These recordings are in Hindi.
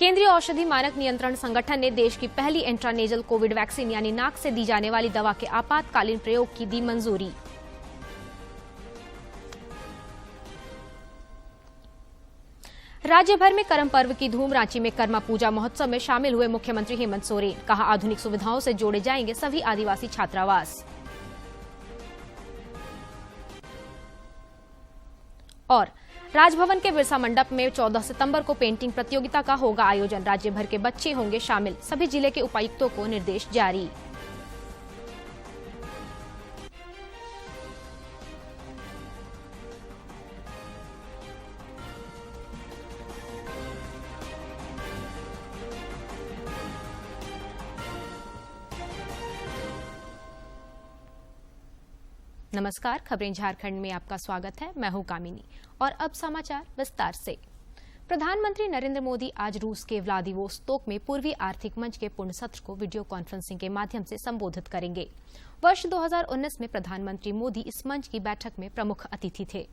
केंद्रीय औषधि मानक नियंत्रण संगठन ने देश की पहली इंट्रानेजल कोविड वैक्सीन यानी नाक से दी जाने वाली दवा के आपातकालीन प्रयोग की दी मंजूरी। राज्य भर में करम पर्व की धूम। रांची में कर्मा पूजा महोत्सव में शामिल हुए मुख्यमंत्री हेमंत सोरेन। कहा, आधुनिक सुविधाओं से जोड़े जाएंगे सभी आदिवासी छात्रावास। और राजभवन के बिरसा मंडप में 14 सितंबर को पेंटिंग प्रतियोगिता का होगा आयोजन। राज्य भर के बच्चे होंगे शामिल। सभी जिले के उपायुक्तों को निर्देश जारी। नमस्कार, खबरें झारखंड में आपका स्वागत है। मैं हूं कामिनी और अब समाचार विस्तार से। प्रधानमंत्री नरेंद्र मोदी आज रूस के व्लादिवोस्तोक में पूर्वी आर्थिक मंच के पूर्ण सत्र को वीडियो कॉन्फ्रेंसिंग के माध्यम से संबोधित करेंगे। वर्ष 2019 में प्रधानमंत्री मोदी इस मंच की बैठक में प्रमुख अतिथि थे।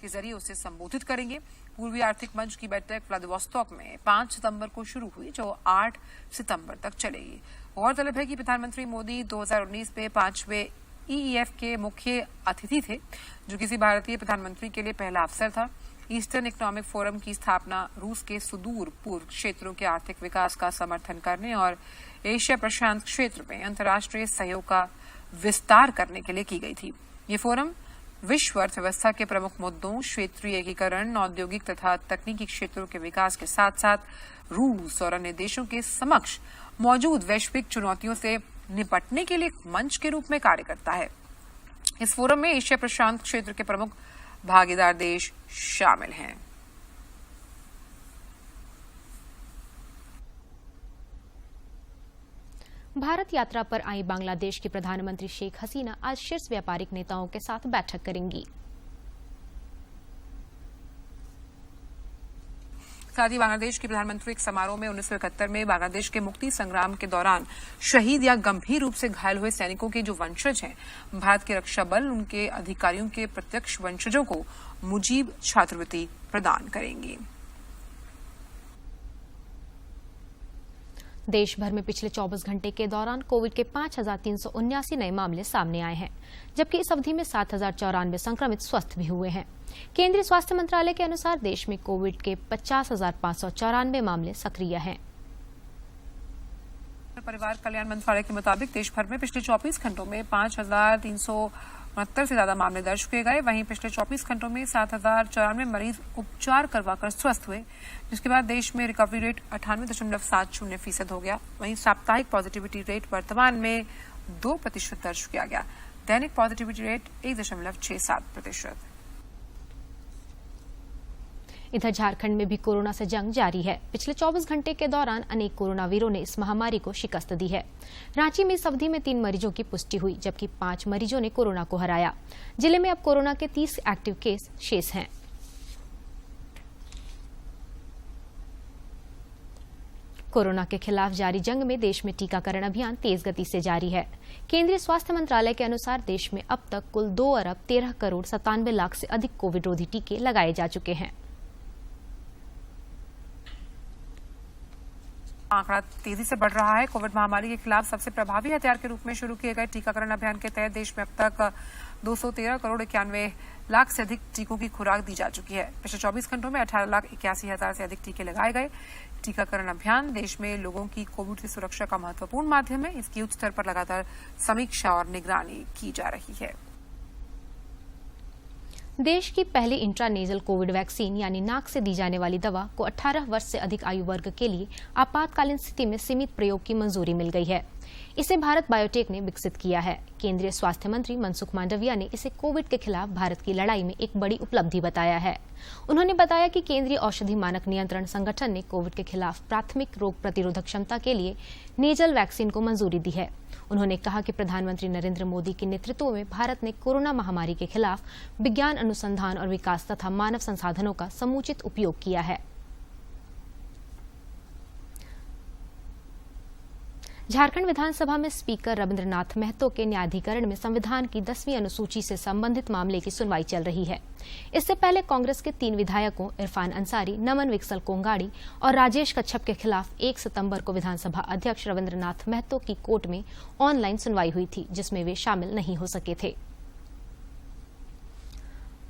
के जरिए उसे संबोधित करेंगे। पूर्वी आर्थिक मंच की बैठक व्लादिवोस्तोक में 5 सितंबर को शुरू हुई, जो 8 सितंबर तक चलेगी। गौरतलब है कि प्रधानमंत्री मोदी 2019 में 5वें EEF के मुख्य अतिथि थे, जो किसी भारतीय प्रधानमंत्री के लिए पहला अवसर था। ईस्टर्न इकोनॉमिक फोरम की स्थापना रूस के सुदूर पूर्व क्षेत्रों के आर्थिक विकास का समर्थन करने और एशिया प्रशांत क्षेत्र में अंतर्राष्ट्रीय सहयोग का विस्तार करने के लिए की गई थी। ये फोरम विश्व अर्थव्यवस्था के प्रमुख मुद्दों, क्षेत्रीय एकीकरण, औद्योगिक तथा तकनीकी क्षेत्रों के विकास के साथ साथ रूस और अन्य देशों के समक्ष मौजूद वैश्विक चुनौतियों से निपटने के लिए एक मंच के रूप में कार्य करता है। इस फोरम में एशिया प्रशांत क्षेत्र के प्रमुख भागीदार देश शामिल हैं। भारत यात्रा पर आई बांग्लादेश की प्रधानमंत्री शेख हसीना आज शीर्ष व्यापारिक नेताओं के साथ बैठक करेंगी। साथ ही बांग्लादेश की प्रधानमंत्री एक समारोह में 1971 में बांग्लादेश के मुक्ति संग्राम के दौरान शहीद या गंभीर रूप से घायल हुए सैनिकों के जो वंशज हैं, भारत के रक्षा बल उनके अधिकारियों के प्रत्यक्ष वंशजों को मुजीब छात्रवृत्ति प्रदान करेंगी। देश भर में पिछले 24 घंटे के दौरान कोविड के 5,379 नए मामले सामने आए हैं, जबकि इस अवधि में 7,094 संक्रमित स्वस्थ भी हुए हैं। केंद्रीय स्वास्थ्य मंत्रालय के अनुसार देश में कोविड के 50,594 मामले सक्रिय हैं। परिवार कल्याण मंत्रालय के मुताबिक देश भर में पिछले 24 घंटों में 5,369 से ज्यादा मामले दर्ज किए गए। वहीं पिछले 24 घंटों में 7,094 मरीज उपचार करवाकर स्वस्थ हुए, जिसके बाद देश में रिकवरी रेट 98.70% हो गया। वहीं साप्ताहिक पॉजिटिविटी रेट वर्तमान में 2% दर्ज किया गया। दैनिक पॉजिटिविटी रेट 1.67%। इधर झारखंड में भी कोरोना से जंग जारी है। पिछले 24 घंटे के दौरान अनेक कोरोना वीरों ने इस महामारी को शिकस्त दी है। रांची में इस अवधि में 3 मरीजों की पुष्टि हुई, जबकि 5 मरीजों ने कोरोना को हराया। जिले में अब कोरोना के 30 एक्टिव केस शेष हैं। कोरोना के खिलाफ जारी जंग में देश में टीकाकरण अभियान तेज गति से जारी है। केंद्रीय स्वास्थ्य मंत्रालय के अनुसार देश में अब तक कुल 2,13,97,00,000 से अधिक कोविड रोधी टीके लगाए जा चुके हैं। आंकड़ा तेजी से बढ़ रहा है। कोविड महामारी के खिलाफ सबसे प्रभावी हथियार के रूप में शुरू किए गए टीकाकरण अभियान के तहत देश में अब तक 213,91,00,000 से अधिक टीकों की खुराक दी जा चुकी है। पिछले 24 घंटों में 18,81,000 से अधिक टीके लगाए गए। टीकाकरण अभियान देश में लोगों की कोविड से सुरक्षा का महत्वपूर्ण माध्यम है। इसकी उच्च स्तर पर लगातार समीक्षा और निगरानी की जा रही है। देश की पहली इंट्रानेजल कोविड वैक्सीन यानी नाक से दी जाने वाली दवा को 18 वर्ष से अधिक आयु वर्ग के लिए आपातकालीन स्थिति में सीमित प्रयोग की मंजूरी मिल गई है। इसे भारत बायोटेक ने विकसित किया है। केंद्रीय स्वास्थ्य मंत्री मनसुख मांडविया ने इसे कोविड के खिलाफ भारत की लड़ाई में एक बड़ी उपलब्धि बताया है। उन्होंने बताया कि केंद्रीय औषधि मानक नियंत्रण संगठन ने कोविड के खिलाफ प्राथमिक रोग प्रतिरोधक क्षमता के लिए नेजल वैक्सीन को मंजूरी दी है। उन्होंने कहा कि प्रधानमंत्री नरेंद्र मोदी के नेतृत्व में भारत ने कोरोना महामारी के खिलाफ विज्ञान अनुसंधान और विकास तथा मानव संसाधनों का समुचित उपयोग किया है। झारखंड विधानसभा में स्पीकर रविंद्रनाथ महतो के न्यायाधिकरण में संविधान की 10वीं अनुसूची से संबंधित मामले की सुनवाई चल रही है। इससे पहले कांग्रेस के 3 विधायकों इरफान अंसारी, नमन विकसल कोंगाड़ी और राजेश कच्छप के खिलाफ 1 सितंबर को विधानसभा अध्यक्ष रविंद्रनाथ महतो की कोर्ट में ऑनलाइन सुनवाई हुई थी, जिसमें वे शामिल नहीं हो सके थे।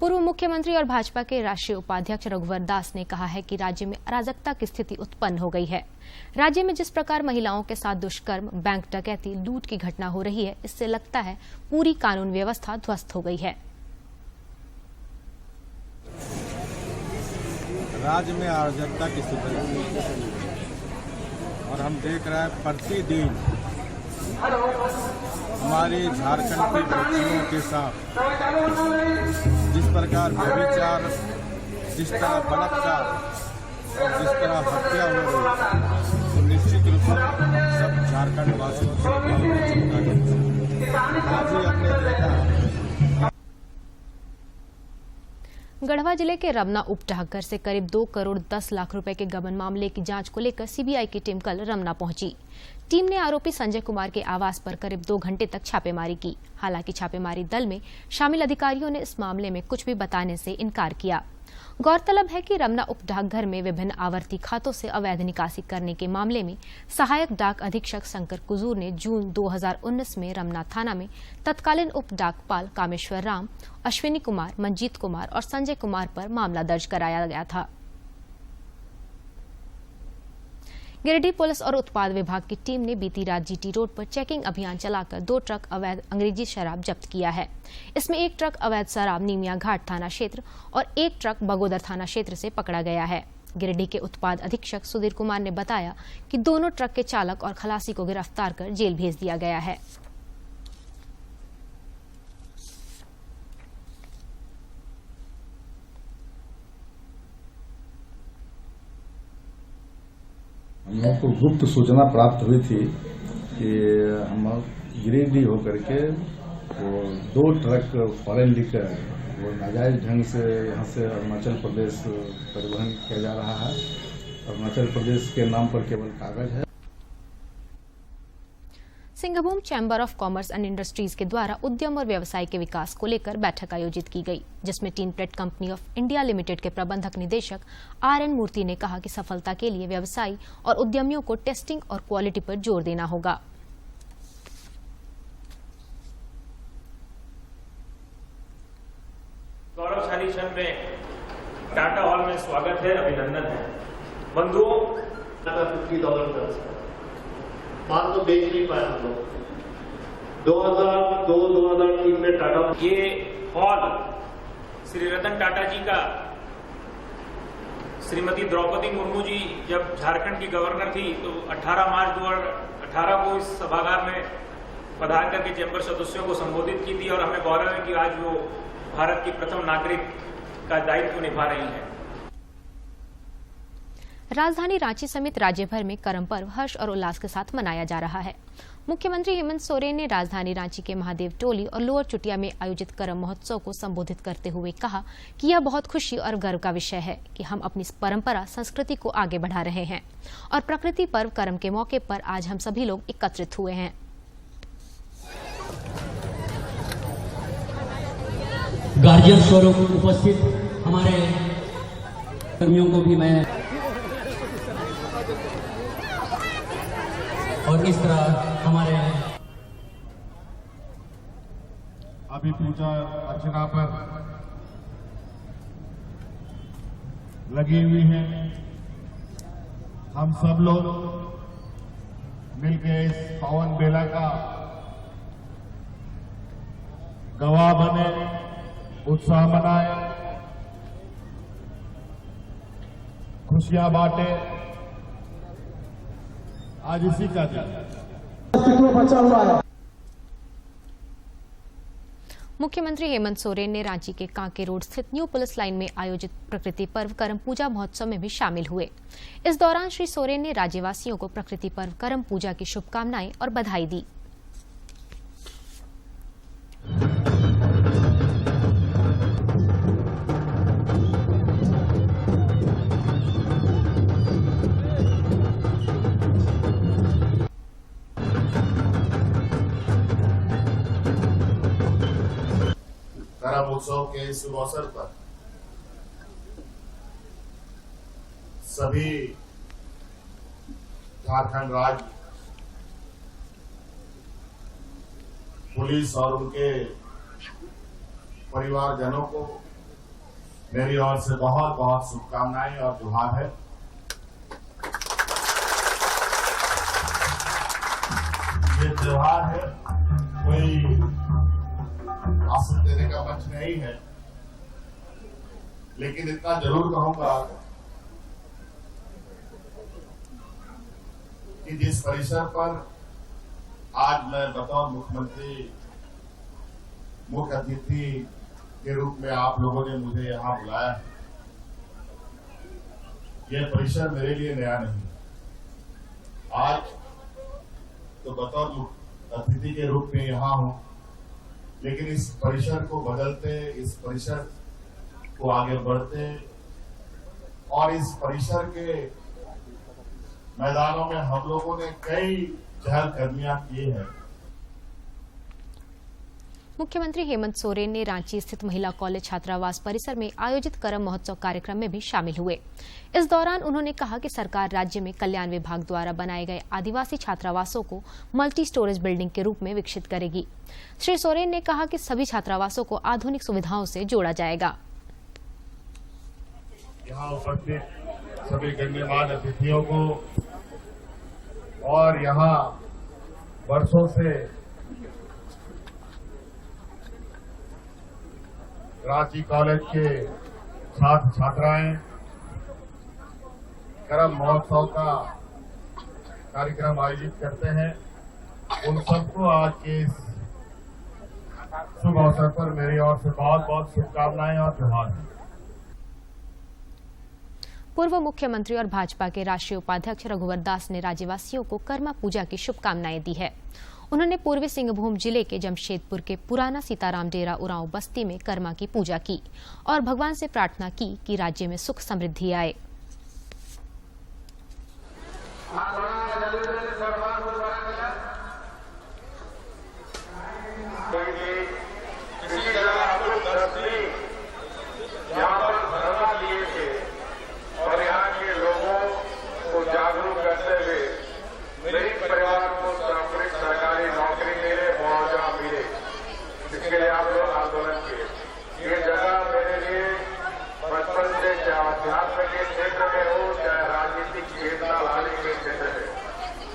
पूर्व मुख्यमंत्री और भाजपा के राष्ट्रीय उपाध्यक्ष रघुवर दास ने कहा है कि राज्य में अराजकता की स्थिति उत्पन्न हो गई है। राज्य में जिस प्रकार महिलाओं के साथ दुष्कर्म, बैंक डकैती, लूट की घटना हो रही है, इससे लगता है पूरी कानून व्यवस्था ध्वस्त हो गई है। राज्य में अराजकता की स्थिति और हम देख रहे हैं प्रतिदिन हमारे झारखंड की बच्चियों के साथ जिस प्रकार व्यभिचार, जिस तरह बलात्कार और जिस तरह हत्या हो रही, तो निश्चित रूप से सब झारखंड वासियों को चिंता है। आज ही हमने देखा गढ़वा जिले के रमना उप डाकघर से करीब 2 करोड़ 10 लाख रुपए के गबन मामले की जांच को लेकर सीबीआई की टीम कल रमना पहुंची। टीम ने आरोपी संजय कुमार के आवास पर करीब 2 घंटे तक छापेमारी की। हालांकि छापेमारी दल में शामिल अधिकारियों ने इस मामले में कुछ भी बताने से इनकार किया। गौरतलब है कि रमना उप डाकघर में विभिन्न आवर्ती खातों से अवैध निकासी करने के मामले में सहायक डाक अधीक्षक शंकर कुजूर ने जून 2019 में रमना थाना में तत्कालीन उप डाकपाल कामेश्वर राम, अश्विनी कुमार, मंजीत कुमार और संजय कुमार पर मामला दर्ज कराया गया था। गिरिडीह पुलिस और उत्पाद विभाग की टीम ने बीती रात जीटी रोड पर चेकिंग अभियान चलाकर 2 ट्रक अवैध अंग्रेजी शराब जब्त किया है। इसमें 1 ट्रक अवैध शराब नीमिया घाट थाना क्षेत्र और 1 ट्रक बगोदर थाना क्षेत्र से पकड़ा गया है। गिरिडीह के उत्पाद अधीक्षक सुधीर कुमार ने बताया कि दोनों ट्रक के चालक और खलासी को गिरफ्तार कर जेल भेज दिया गया है। हम लोग को गुप्त सूचना प्राप्त हुई थी कि हम गिरिडीह होकर के वो 2 ट्रक फॉरेन लिकर वो नाजायज ढंग से यहाँ से अरुणाचल प्रदेश परिवहन किया जा रहा है। अरुणाचल प्रदेश के नाम पर केवल कागज है। Singhbhum chamber of commerce and industries के द्वारा उद्यम और व्यवसाय के विकास को लेकर बैठक आयोजित की गई, जिसमें tin plate company of India limited के प्रबंधक निदेशक RN मूर्ति ने कहा कि सफलता के लिए व्यवसायी और उद्यमियों को टेस्टिंग और क्वालिटी पर जोर देना होगा। गौरवशाली क्षण में टाटा हॉल में स्वागत है, अभिनंदन है। बंधुओं, $50 माल तो बेच नहीं पाए हम लोग। 2002-2003 में टाटा ये हॉल श्री रतन टाटा जी का श्रीमती द्रौपदी मुर्मू जी जब झारखंड की गवर्नर थी तो 18 मार्च 2018 को इस सभागार में पधार करके चैम्बर सदस्यों को संबोधित की थी और हमें गौरव है कि आज वो भारत की प्रथम नागरिक का दायित्व निभा रही है। राजधानी रांची समेत राज्य भर में करम पर्व हर्ष और उल्लास के साथ मनाया जा रहा है। मुख्यमंत्री हेमंत सोरेन ने राजधानी रांची के महादेव टोली और लोअर चुटिया में आयोजित करम महोत्सव को संबोधित करते हुए कहा कि यह बहुत खुशी और गर्व का विषय है कि हम अपनी परंपरा संस्कृति को आगे बढ़ा रहे हैं और प्रकृति पर्व करम के मौके पर आज हम सभी लोग एकत्रित हुए हैं। गार्जियन स्वरूप उपस्थित हमारे कर्मियों को भी मैं और इस तरह हमारे अभी पूजा अर्चना पर लगी हुई है। हम सब लोग मिलकर इस पावन बेला का गवाह बने, उत्साह मनाए, खुशियां बांटे। आज इसी का दिन मुख्यमंत्री हेमंत सोरेन ने रांची के कांके रोड स्थित न्यू पुलिस लाइन में आयोजित प्रकृति पर्व करम पूजा महोत्सव में भी शामिल हुए। इस दौरान श्री सोरेन ने राज्यवासियों को प्रकृति पर्व करम पूजा की शुभकामनाएं और बधाई दी। करम उत्सव के शुभ अवसर पर सभी झारखंड राज्य पुलिस और उनके परिवारजनों को मेरी ओर से बहुत बहुत शुभकामनाएं और जोहार है। ये त्योहार है, कोई भाषण देने का मंच नहीं है, लेकिन इतना जरूर कहूंगा कि जिस परिसर पर आज मैं बतौर मुख्यमंत्री मुख्य अतिथि के रूप में आप लोगों ने मुझे यहां बुलाया है, यह परिसर मेरे लिए नया नहीं। आज तो बतौर अतिथि के रूप में यहां हूं, लेकिन इस परिसर को बदलते, इस परिसर को आगे बढ़ते और इस परिसर के मैदानों में हम लोगों ने कई चहलकदमियां की है। मुख्यमंत्री हेमंत सोरेन ने रांची स्थित महिला कॉलेज छात्रावास परिसर में आयोजित करम महोत्सव कार्यक्रम में भी शामिल हुए। इस दौरान उन्होंने कहा कि सरकार राज्य में कल्याण विभाग द्वारा बनाए गए आदिवासी छात्रावासों को मल्टी स्टोरेज बिल्डिंग के रूप में विकसित करेगी। श्री सोरेन ने कहा कि सभी छात्रावासों को आधुनिक सुविधाओं से जोड़ा जाएगा। यहाँ उपस्थित सभी गण्यमान्य अतिथियों को और यहाँ वर्षों से रांची कॉलेज के छात्र छात्राएं करम महोत्सव का कार्यक्रम आयोजित करते हैं, उन सबको आज के इस शुभ अवसर पर मेरी ओर से बहुत बहुत शुभकामनाएं और जोहार हैं। पूर्व मुख्यमंत्री और भाजपा के राष्ट्रीय उपाध्यक्ष रघुवर दास ने राज्यवासियों को कर्मा पूजा की शुभकामनाएं दी है। उन्होंने पूर्वी सिंहभूम जिले के जमशेदपुर के पुराना सीताराम डेरा उरांव बस्ती में कर्मा की पूजा की और भगवान से प्रार्थना की कि राज्य में सुख समृद्धि आए। और यहाँ के लोगों को जागरूक करते हुए गरीब परिवार को सरकारी नौकरी मिले, मुआवजा मिले, इसके लिए आप लोग आंदोलन किए। ये जगह मेरे लिए बचपन से चाहे अध्यात्म के क्षेत्र में हो, चाहे राजनीतिक चेतना लाने के क्षेत्र में,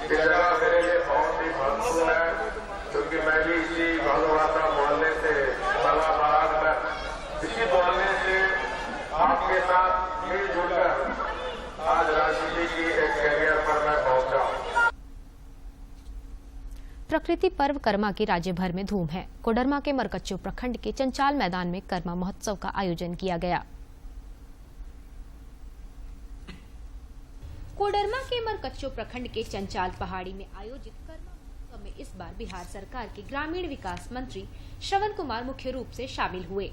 ये जगह मेरे लिए बहुत ही महत्वपूर्ण है, क्योंकि मैं भी इसी भगवाता मोहल्ले से बलाबाग में इसी मोहल्ले से आपके साथ मिलजुल कर आज राजनीति की एक कैरियर पर मैं पहुंचा। प्रकृति पर्व कर्मा की राज्य भर में धूम है। कोडरमा के मरकच्चो प्रखंड के चंचाल मैदान में कर्मा महोत्सव का आयोजन किया गया। कोडरमा के मरकच्चो प्रखंड के चंचाल पहाड़ी में आयोजित कर्मा महोत्सव में इस बार बिहार सरकार के ग्रामीण विकास मंत्री श्रवण कुमार मुख्य रूप से शामिल हुए।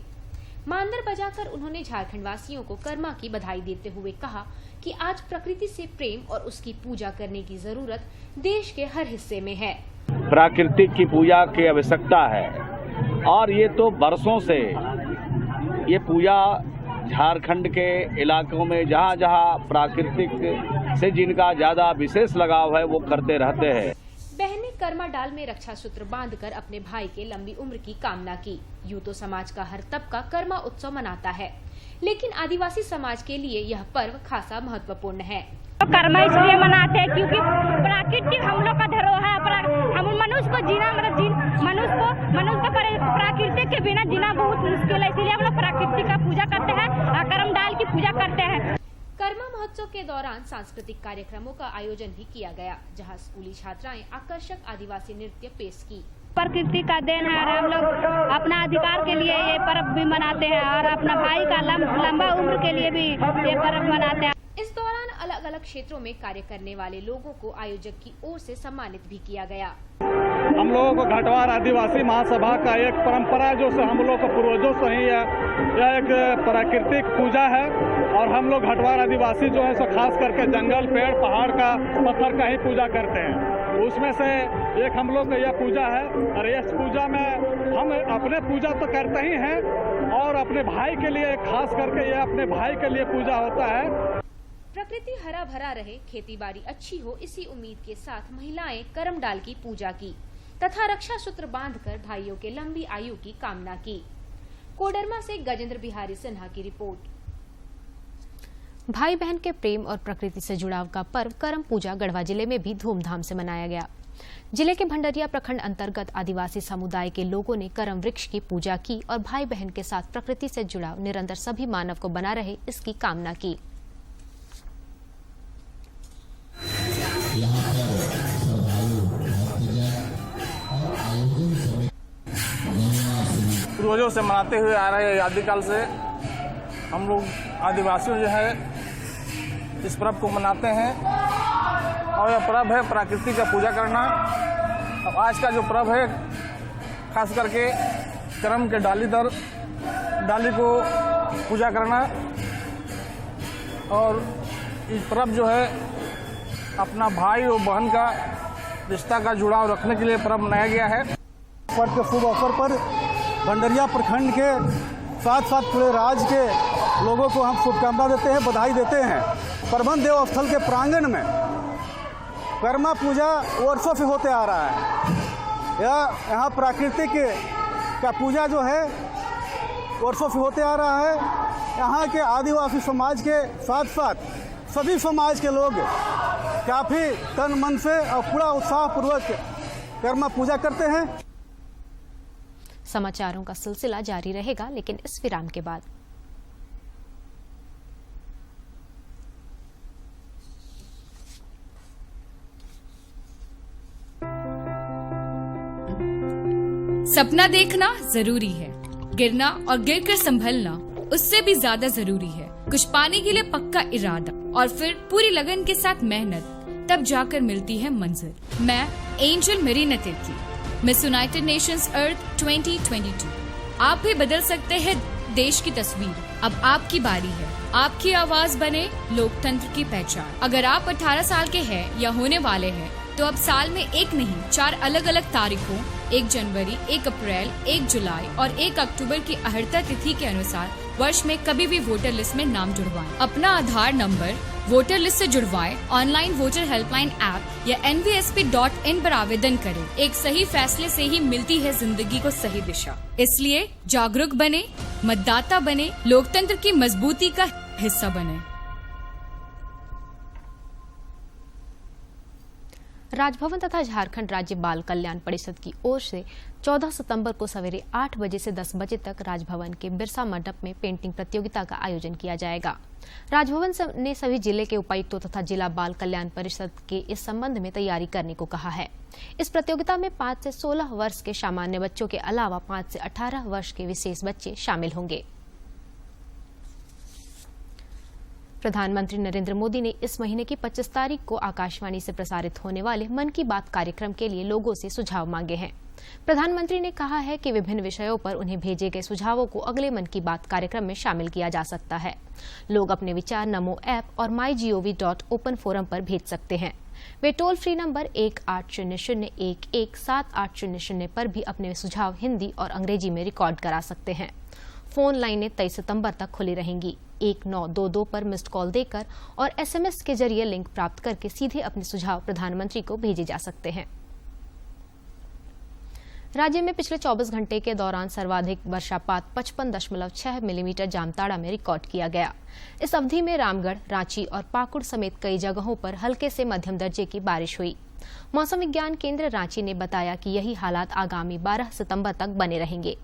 मांदर बजाकर उन्होंने झारखंड वासियों को कर्मा की बधाई देते हुए कहा कि आज प्रकृति से प्रेम और उसकी पूजा करने की जरूरत देश के हर हिस्से में है। प्राकृतिक की पूजा की आवश्यकता है और ये तो बरसों से ये पूजा झारखंड के इलाकों में जहाँ जहाँ प्राकृतिक से जिनका ज्यादा विशेष लगाव है वो करते रहते हैं। बहनें कर्मा डाल में रक्षा सूत्र बांधकर अपने भाई के लंबी उम्र की कामना की। यूं तो समाज का हर तबका कर्मा उत्सव मनाता है, लेकिन आदिवासी समाज के लिए यह पर्व खासा महत्वपूर्ण है। कर्मा इसलिए मनाते हैं क्योंकि प्राकृतिक हम लोग का धरोहर है। हम मनुष्य को जीना मनुष्य को प्राकृतिक के बिना जीना बहुत मुश्किल है, इसलिए हम लोग प्रकृति का पूजा करते हैं और कर्म डाल की पूजा करते हैं। कर्मा महोत्सव के दौरान सांस्कृतिक कार्यक्रमों का आयोजन भी किया गया, जहां स्कूली छात्राएं आकर्षक आदिवासी नृत्य पेश की। प्रकृति का देन है और हम लोग अपना अधिकार के लिए ये पर्व भी मनाते हैं और अपना भाई का लंबा उम्र के लिए भी ये पर्व मनाते हैं। इस दौरान अलग अलग क्षेत्रों में कार्य करने वाले लोगों को आयोजक की ओर से सम्मानित भी किया गया। हम लोगों को घटवार आदिवासी महासभा का एक परंपरा जो से हम लोग को पूर्वजों से ही है, यह एक प्राकृतिक पूजा है और हम लोग घटवार आदिवासी जो है सो खास करके जंगल, पेड़, पहाड़ का, पत्थर का ही पूजा करते हैं। उसमें से एक हम लोग का यह पूजा है। और इस पूजा में हम अपने पूजा तो करते ही हैं और अपने भाई के लिए, खास करके यह अपने भाई के लिए पूजा होता है। प्रकृति हरा भरा रहे, खेतीबाड़ी अच्छी हो, इसी उम्मीद के साथ महिलाएं करमडाल की पूजा की तथा रक्षा सूत्र बांधकर भाइयों के लंबी आयु की कामना की। कोडरमा से गजेंद्र बिहारी सिन्हा की रिपोर्ट। भाई बहन के प्रेम और प्रकृति से जुड़ाव का पर्व करम पूजा गढ़वा जिले में भी धूमधाम से मनाया गया। जिले के भंडरिया प्रखंड अंतर्गत आदिवासी समुदाय के लोगों ने करम वृक्ष की पूजा की और भाई बहन के साथ प्रकृति से जुड़ाव निरंतर सभी मानव को बना रहे, इसकी कामना की। पूर्वजों से मनाते हुए आ रहे आदिकाल से हम लोग आदिवासियों जो है इस पर्व को मनाते हैं और यह पर्व है प्रकृति का पूजा करना। अब आज का जो पर्व है खास करके करम के डाली को पूजा करना और इस पर्व जो है अपना भाई और बहन का रिश्ता का जुड़ाव रखने के लिए पर्व मनाया गया है। पर्व के शुभ अवसर पर भंडरिया प्रखंड के साथ साथ पूरे राज्य के लोगों को हम शुभकामना देते हैं, बधाई देते हैं। प्रबंध देव स्थल के प्रांगण में कर्मा पूजा वर्षों से होते आ रहा है। यहाँ प्राकृतिक का पूजा जो है वर्षों से होते आ रहा है। यहाँ के आदिवासी समाज के साथ साथ सभी समाज के लोग काफ़ी तन मन से और पूरा उत्साहपूर्वक कर्मा पूजा करते हैं। समाचारों का सिलसिला जारी रहेगा, लेकिन इस विराम के बाद। सपना देखना जरूरी है, गिरना और गिरकर संभलना उससे भी ज्यादा जरूरी है। कुछ पाने के लिए पक्का इरादा और फिर पूरी लगन के साथ मेहनत, तब जाकर मिलती है मंजिल। मैं Angel Marina Tirkey, Miss United Nations Earth 2022। आप भी बदल सकते हैं देश की तस्वीर। अब आपकी बारी है, आपकी आवाज बने लोकतंत्र की पहचान। अगर आप 18 साल के हैं या होने वाले हैं तो अब साल में एक नहीं 4 अलग अलग तारीखों 1 जनवरी, 1 अप्रैल, 1 जुलाई और 1 अक्टूबर की अहर्ता तिथि के अनुसार वर्ष में कभी भी वोटर लिस्ट में नाम जुड़वाएं। अपना आधार नंबर वोटर लिस्ट से जुड़वाएं, ऑनलाइन वोटर हेल्पलाइन ऐप या nvsp.in पर आवेदन करें। एक सही फैसले से ही मिलती है जिंदगी को सही दिशा। इसलिए जागरूक बने, मतदाता बने, लोकतंत्र की मजबूती का हिस्सा बने। राजभवन तथा झारखंड राज्य बाल कल्याण परिषद की ओर से 14 सितंबर को सवेरे 8 बजे से 10 बजे तक राजभवन के बिरसा मंडप में पेंटिंग प्रतियोगिता का आयोजन किया जाएगा। राजभवन ने सभी जिले के उपायुक्तों तथा जिला बाल कल्याण परिषद के इस संबंध में तैयारी करने को कहा है। इस प्रतियोगिता में 5 से 16 वर्ष के सामान्य बच्चों के अलावा 5 से 18 वर्ष के विशेष बच्चे शामिल होंगे। प्रधानमंत्री नरेंद्र मोदी ने इस महीने की 25 तारीख को आकाशवाणी से प्रसारित होने वाले मन की बात कार्यक्रम के लिए लोगों से सुझाव मांगे हैं। प्रधानमंत्री ने कहा है कि विभिन्न विषयों पर उन्हें भेजे गए सुझावों को अगले मन की बात कार्यक्रम में शामिल किया जा सकता है। लोग अपने विचार नमो ऐप और mygov.open फोरम पर भेज सकते हैं। वे टोल फ्री नंबर 1800117800 पर भी अपने सुझाव हिंदी और अंग्रेजी में रिकॉर्ड करा सकते हैं। फोन लाइनें 23 सितंबर तक खुली रहेंगी। 1922 पर मिस्ड कॉल देकर और SMS के जरिए लिंक प्राप्त करके सीधे अपने सुझाव प्रधानमंत्री को भेजे जा सकते हैं। राज्य में पिछले 24 घंटे के दौरान सर्वाधिक वर्षापात 55.6 मिलीमीटर जामताड़ा में रिकॉर्ड किया गया। इस अवधि में रामगढ़, रांची और पाकुड़ समेत कई जगहों पर हल्के से मध्यम दर्जे की बारिश हुई। मौसम विज्ञान केंद्र रांची ने बताया कि यही हालात आगामी 12 सितंबर तक बने रहेंगे।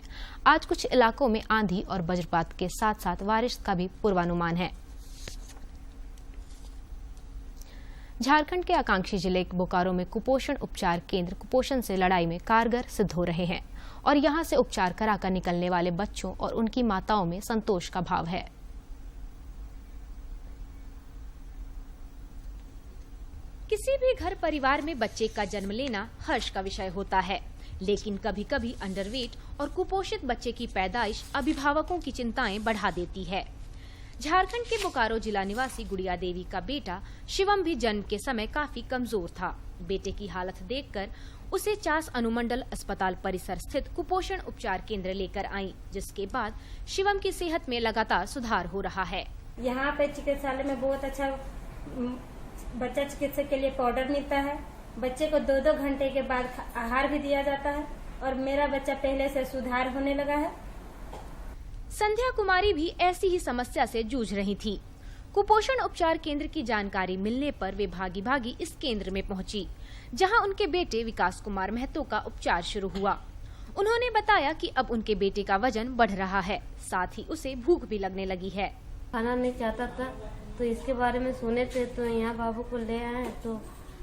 आज कुछ इलाकों में आंधी और वज्रपात के साथ साथ बारिश का भी पूर्वानुमान है। झारखंड के आकांक्षी जिले बोकारो में कुपोषण उपचार केंद्र कुपोषण से लड़ाई में कारगर सिद्ध हो रहे हैं और यहां से उपचार कराकर निकलने वाले बच्चों और उनकी माताओं में संतोष का भाव है। किसी भी घर परिवार में बच्चे का जन्म लेना हर्ष का विषय होता है, लेकिन कभी कभी अंडरवेट और कुपोषित बच्चे की पैदाइश अभिभावकों की चिंताएं बढ़ा देती है। झारखंड के बोकारो जिला निवासी गुड़िया देवी का बेटा शिवम भी जन्म के समय काफी कमजोर था। बेटे की हालत देखकर उसे चास अनुमंडल अस्पताल परिसर स्थित कुपोषण उपचार केंद्र लेकर आई, जिसके बाद शिवम की सेहत में लगातार सुधार हो रहा है। यहाँ पे चिकित्सालय में बहुत अच्छा बच्चा चिकित्सक के लिए पाउडर मिलता है। बच्चे को 2-2 घंटे के बाद आहार भी दिया जाता है और मेरा बच्चा पहले से सुधार होने लगा है। संध्या कुमारी भी ऐसी ही समस्या से जूझ रही थी। कुपोषण उपचार केंद्र की जानकारी मिलने पर वे भागी भागी इस केंद्र में पहुंची, जहां उनके बेटे विकास कुमार महतो का उपचार शुरू हुआ। उन्होंने बताया कि अब उनके बेटे का वजन बढ़ रहा है, साथ ही उसे भूख भी लगने लगी है। खाना नहीं चाहता था तो इसके बारे में सुने थे तो यहाँ बाबू को ले आए तो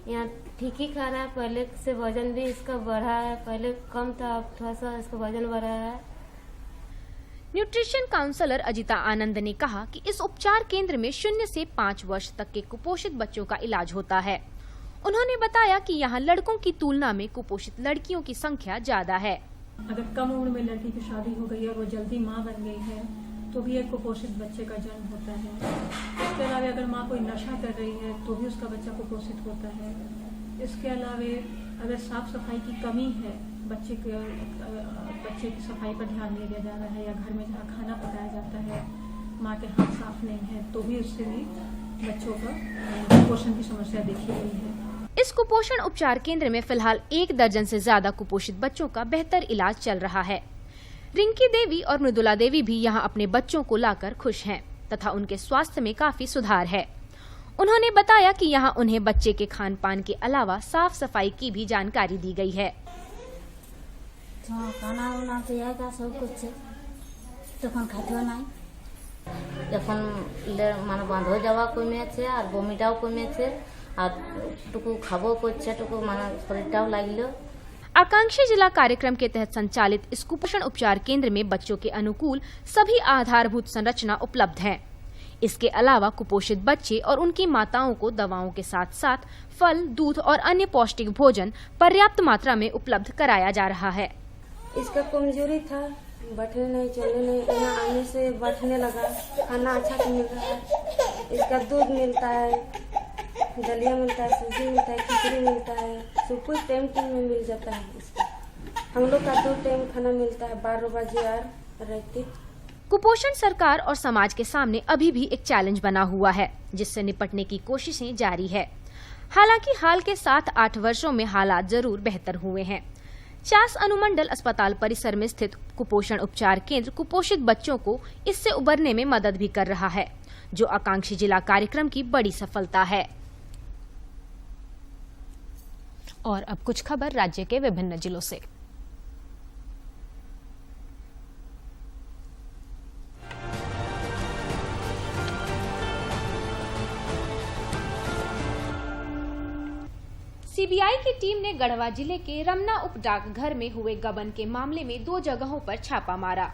यहाँ ठीक ही खा रहा है। पहले से वजन भी इसका बढ़ा है, पहले कम था अब थोड़ा सा इसका वजन बढ़ा है। न्यूट्रिशन काउंसलर अजिता आनंद ने कहा कि इस उपचार केंद्र में 0 से 5 वर्ष तक के कुपोषित बच्चों का इलाज होता है। उन्होंने बताया कि यहाँ लड़कों की तुलना में कुपोषित लड़कियों की संख्या ज्यादा है। अगर कम उम्र में लड़की की शादी हो गई और वो जल्दी माँ बन गई है तो भी एक कुपोषित बच्चे का जन्म होता है। इसके अलावा अगर माँ कोई नशा कर रही है तो भी उसका बच्चा कुपोषित होता है। इसके अलावा अगर साफ सफाई की कमी है, बच्चे की सफाई पर ध्यान नहीं दिया जा रहा है, या घर में जहाँ खाना पकाया जाता है माँ के हाथ साफ नहीं है, तो भी उससे भी बच्चों का कुपोषण की समस्या देखी गई है। इस कुपोषण उपचार केंद्र में फिलहाल 1 दर्जन से ज्यादा कुपोषित बच्चों का बेहतर इलाज चल रहा है। रिंकी देवी और मृदुला देवी भी यहाँ अपने बच्चों को लाकर खुश हैं तथा उनके स्वास्थ्य में काफी सुधार है। उन्होंने बताया कि यहाँ उन्हें बच्चे के खान पान के अलावा साफ सफाई की भी जानकारी दी गई है। खाना वाना दिया सब कुछ तक खाते ना मान बांधो जावा कमे और बमिटाओ कमे और टुकु खाबो करछे टुकु मान शरीरटाओ लागिल। आकांक्षी जिला कार्यक्रम के तहत संचालित इस कुपोषण उपचार केंद्र में बच्चों के अनुकूल सभी आधारभूत संरचना उपलब्ध है। इसके अलावा कुपोषित बच्चे और उनकी माताओं को दवाओं के साथ साथ फल, दूध और अन्य पौष्टिक भोजन पर्याप्त मात्रा में उपलब्ध कराया जा रहा है। इसका कमजोरी था, बैठने नहीं चलने नहीं, यहाँ आने से बैठने लगा। खाना अच्छा से मिल रहा है, इसका दूध मिलता है, दलिया मिलता है, सूजी मिलता है, खिचड़ी मिलता है, सब कुछ टाइम में मिल जाता है। इसका हम लोग का 2 टाइम खाना मिलता है, 12 बजे और रात। कुपोषण सरकार और समाज के सामने अभी भी एक चैलेंज बना हुआ है, जिससे निपटने की कोशिशें जारी है। हालांकि हाल के 7-8 वर्षों में हालात जरूर बेहतर हुए हैं। चास अनुमंडल अस्पताल परिसर में स्थित कुपोषण उपचार केंद्र कुपोषित बच्चों को इससे उबरने में मदद भी कर रहा है, जो आकांक्षी जिला कार्यक्रम की बड़ी सफलता है। और अब कुछ खबर राज्य के विभिन्न जिलों से। सीबीआई की टीम ने गढ़वा जिले के रमना उप डाकघर में हुए गबन के मामले में 2 जगहों पर छापा मारा।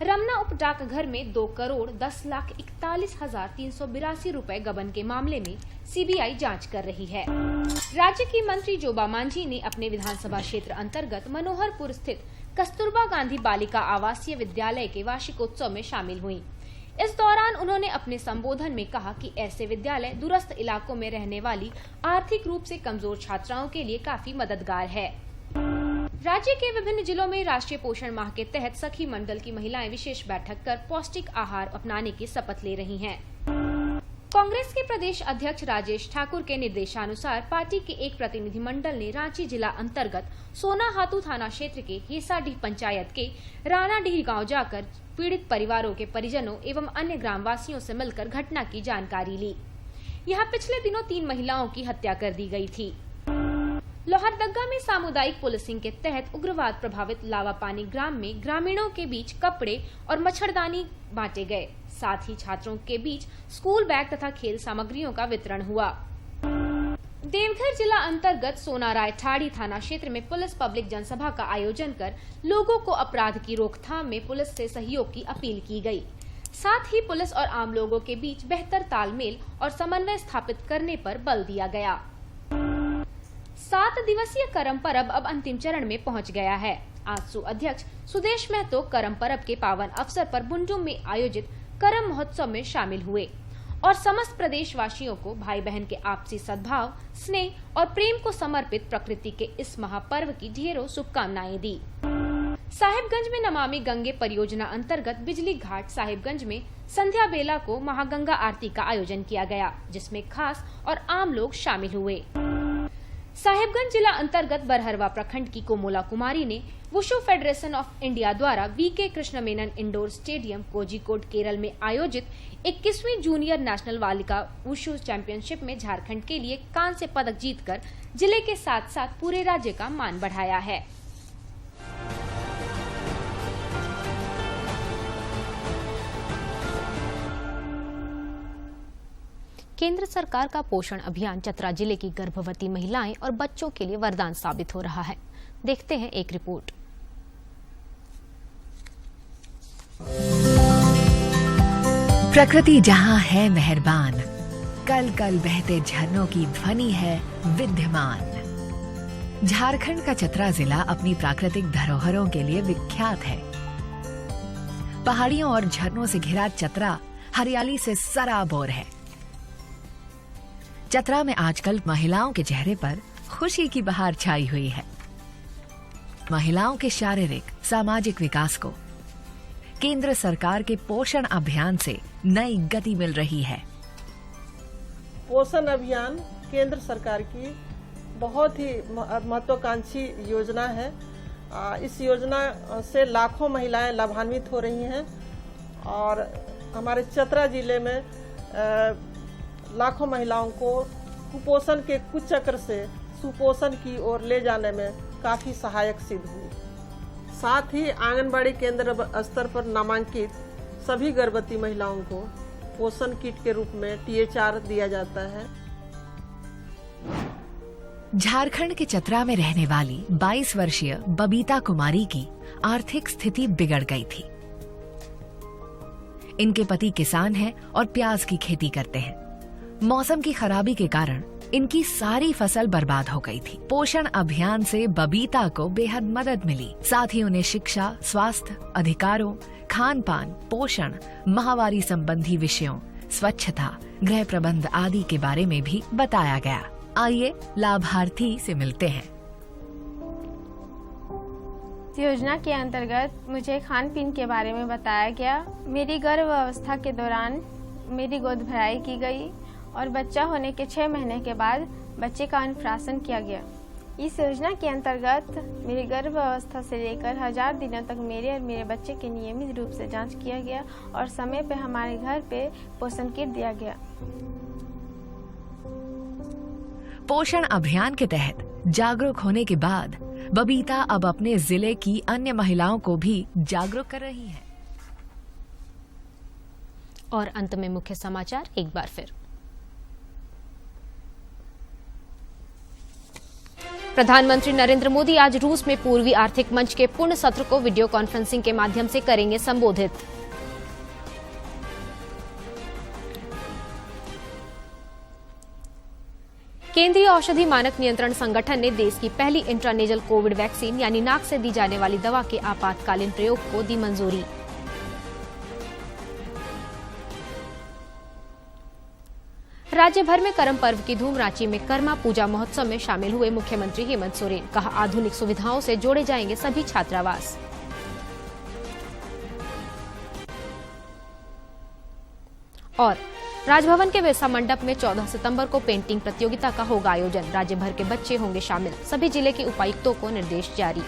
रमना उप डाकघर में 2,10,41,382 रुपए गबन के मामले में सीबीआई जांच कर रही है। राज्य की मंत्री जोबा मांझी ने अपने विधानसभा क्षेत्र अंतर्गत मनोहरपुर स्थित कस्तूरबा गांधी बालिका आवासीय विद्यालय के वार्षिकोत्सव में शामिल हुई। इस दौरान उन्होंने अपने संबोधन में कहा कि ऐसे विद्यालय दूरस्थ इलाकों में रहने वाली आर्थिक रूप से कमजोर छात्राओं के लिए काफी मददगार है। राज्य के विभिन्न जिलों में राष्ट्रीय पोषण माह के तहत सखी मंडल की महिलाएं विशेष बैठक कर पौष्टिक आहार अपनाने की शपथ ले रही हैं। कांग्रेस के प्रदेश अध्यक्ष राजेश ठाकुर के निर्देशानुसार पार्टी के एक प्रतिनिधि मंडल ने रांची जिला अंतर्गत सोनाहातू थाना क्षेत्र के हेसाडीह पंचायत के राणाडीह गांव जाकर पीड़ित परिवारों के परिजनों एवं अन्य ग्रामवासियों से मिलकर घटना की जानकारी ली। यहाँ पिछले दिनों 3 महिलाओं की हत्या कर दी गई थी। लोहरदगा में सामुदायिक पुलिसिंग के तहत उग्रवाद प्रभावित लावापानी ग्राम में ग्रामीणों के बीच कपड़े और मच्छरदानी बांटे गए। साथ ही छात्रों के बीच स्कूल बैग तथा खेल सामग्रियों का वितरण हुआ। देवघर जिला अंतर्गत सोनाराय ठाड़ी थाना क्षेत्र में पुलिस पब्लिक जनसभा का आयोजन कर लोगों को अपराध की रोकथाम में पुलिस से सहयोग की अपील की गई। साथ ही पुलिस और आम लोगों के बीच बेहतर तालमेल और समन्वय स्थापित करने पर बल दिया गया। 7 दिवसीय करम परब अब अंतिम चरण में पहुंच गया है। आजसू अध्यक्ष सुदेश महतो करम परब के पावन अवसर पर बुंडू में आयोजित करम महोत्सव में शामिल हुए और समस्त प्रदेशवासियों को भाई बहन के आपसी सद्भाव, स्नेह और प्रेम को समर्पित प्रकृति के इस महापर्व की ढेरों शुभकामनाएं दी। साहिबगंज में नमामि गंगे परियोजना अंतर्गत बिजली घाट साहिबगंज में संध्या बेला को महागंगा आरती का आयोजन किया गया, जिसमें खास और आम लोग शामिल हुए। साहिबगंज जिला अंतर्गत बरहरवा प्रखंड की कोमोला कुमारी ने वुशु फेडरेशन ऑफ इंडिया द्वारा V K Krishna Menon indoor stadium Kozhikode Kerala में आयोजित 21वीं जूनियर नेशनल बालिका वुशु चैंपियनशिप में झारखंड के लिए कांस्य पदक जीतकर जिले के साथ साथ पूरे राज्य का मान बढ़ाया है। केंद्र सरकार का पोषण अभियान चतरा जिले की गर्भवती महिलाएं और बच्चों के लिए वरदान साबित हो रहा है। देखते हैं एक रिपोर्ट। प्रकृति जहाँ है मेहरबान, कल कल बहते झरनों की ध्वनि है विद्यमान। झारखंड का चतरा जिला अपनी प्राकृतिक धरोहरों के लिए विख्यात है। पहाड़ियों और झरनों से घिरा चतरा हरियाली से सराबोर है। चतरा में आजकल महिलाओं के चेहरे पर खुशी की बहार छाई हुई है। महिलाओं के शारीरिक सामाजिक विकास को केंद्र सरकार के पोषण अभियान से नई गति मिल रही है। पोषण अभियान केंद्र सरकार की बहुत ही महत्वाकांक्षी योजना है। इस योजना से लाखों महिलाएं लाभान्वित हो रही हैं और हमारे चतरा जिले में लाखों महिलाओं को कुपोषण के कुचक्र से सुपोषण की ओर ले जाने में काफी सहायक सिद्ध हुई। साथ ही आंगनबाड़ी केंद्र स्तर पर नामांकित सभी गर्भवती महिलाओं को पोषण किट के रूप में THR दिया जाता है। झारखंड के चतरा में रहने वाली 22 वर्षीय बबीता कुमारी की आर्थिक स्थिति बिगड़ गई थी। इनके पति किसान हैं और प्याज की खेती करते हैं। मौसम की खराबी के कारण इनकी सारी फसल बर्बाद हो गई थी। पोषण अभियान से बबीता को बेहद मदद मिली। साथ ही उन्हें शिक्षा, स्वास्थ्य, अधिकारों, खान पान, पोषण, माहवारी संबंधी विषयों, स्वच्छता, गृह प्रबंध आदि के बारे में भी बताया गया। आइए लाभार्थी से मिलते हैं। योजना के अंतर्गत मुझे खान पीन के बारे में बताया गया। मेरी गर्भ अवस्था के दौरान मेरी गोद भराई की गई और बच्चा होने के 6 महीने के बाद बच्चे का अन्नप्राशन किया गया। इस योजना के अंतर्गत मेरी गर्भ अवस्था से लेकर 1000 दिनों तक मेरे और मेरे बच्चे के नियमित रूप से जांच किया गया और समय पे हमारे घर पे पोषण किट दिया गया। पोषण अभियान के तहत जागरूक होने के बाद बबीता अब अपने जिले की अन्य महिलाओं को भी जागरूक कर रही है। और अंत में मुख्य समाचार एक बार फिर। प्रधानमंत्री नरेंद्र मोदी आज रूस में पूर्वी आर्थिक मंच के पूर्ण सत्र को वीडियो कॉन्फ्रेंसिंग के माध्यम से करेंगे संबोधित। केंद्रीय औषधि मानक नियंत्रण संगठन ने देश की पहली इंट्रानेजल कोविड वैक्सीन यानी नाक से दी जाने वाली दवा के आपातकालीन प्रयोग को दी मंजूरी। राज्य भर में करम पर्व की धूम। रांची में कर्मा पूजा महोत्सव में शामिल हुए मुख्यमंत्री हेमंत सोरेन। कहा, आधुनिक सुविधाओं से जोड़े जाएंगे सभी छात्रावास। और राजभवन के बिरसा मंडप में 14 सितंबर को पेंटिंग प्रतियोगिता का होगा आयोजन। राज्य भर के बच्चे होंगे शामिल। सभी जिले के उपायुक्तों को निर्देश जारी।